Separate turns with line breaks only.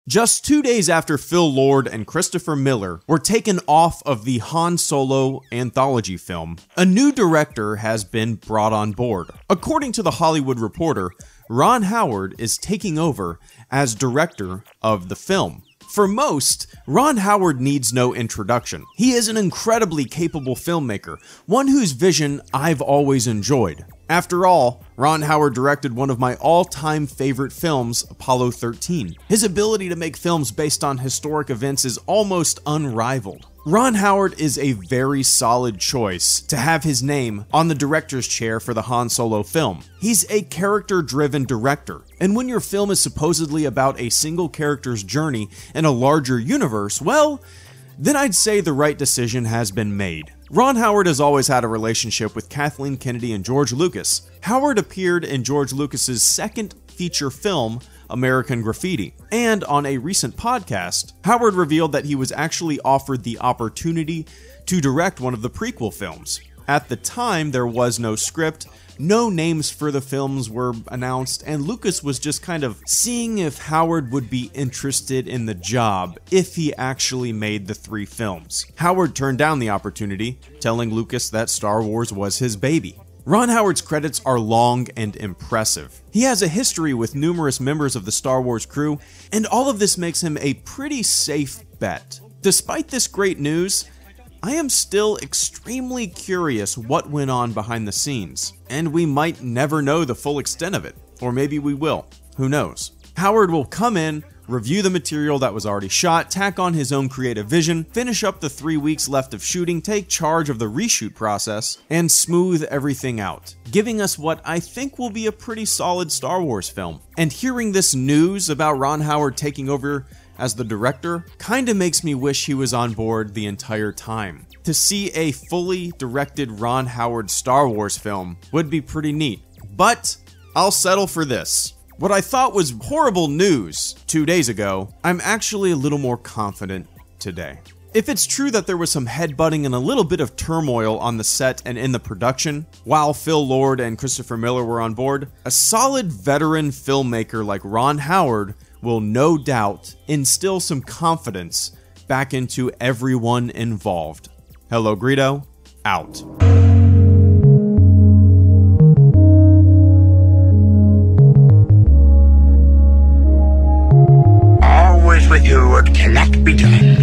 Just 2 days after Phil Lord and Christopher Miller were taken off of the Han Solo anthology film, a new director has been brought on board. According to The Hollywood Reporter, Ron Howard is taking over as director of the film. For most, Ron Howard needs no introduction. He is an incredibly capable filmmaker, one whose vision I've always enjoyed. After all, Ron Howard directed one of my all-time favorite films, Apollo 13. His ability to make films based on historic events is almost unrivaled. Ron Howard is a very solid choice to have his name on the director's chair for the Han Solo film. He's a character-driven director, and when your film is supposedly about a single character's journey in a larger universe, well, then I'd say the right decision has been made. Ron Howard has always had a relationship with Kathleen Kennedy and George Lucas. Howard appeared in George Lucas's second feature film, American Graffiti, and on a recent podcast, Howard revealed that he was actually offered the opportunity to direct one of the prequel films. At the time, there was no script, no names for the films were announced, and Lucas was just kind of seeing if Howard would be interested in the job if he actually made the 3 films. Howard turned down the opportunity, telling Lucas that Star Wars was his baby. Ron Howard's credits are long and impressive. He has a history with numerous members of the Star Wars crew, and all of this makes him a pretty safe bet. Despite this great news, I am still extremely curious what went on behind the scenes, and we might never know the full extent of it, or maybe we will, who knows. Howard will come in, review the material that was already shot, tack on his own creative vision, finish up the 3 weeks left of shooting, take charge of the reshoot process, and smooth everything out, giving us what I think will be a pretty solid Star Wars film. And hearing this news about Ron Howard taking over as the director kinda makes me wish he was on board the entire time. To see a fully directed Ron Howard Star Wars film would be pretty neat, but I'll settle for this. What I thought was horrible news 2 days ago, I'm actually a little more confident today. If it's true that there was some headbutting and a little bit of turmoil on the set and in the production, while Phil Lord and Christopher Miller were on board, a solid veteran filmmaker like Ron Howard will no doubt instill some confidence back into everyone involved. HelloGreedo, out.
Always with you, what cannot be done.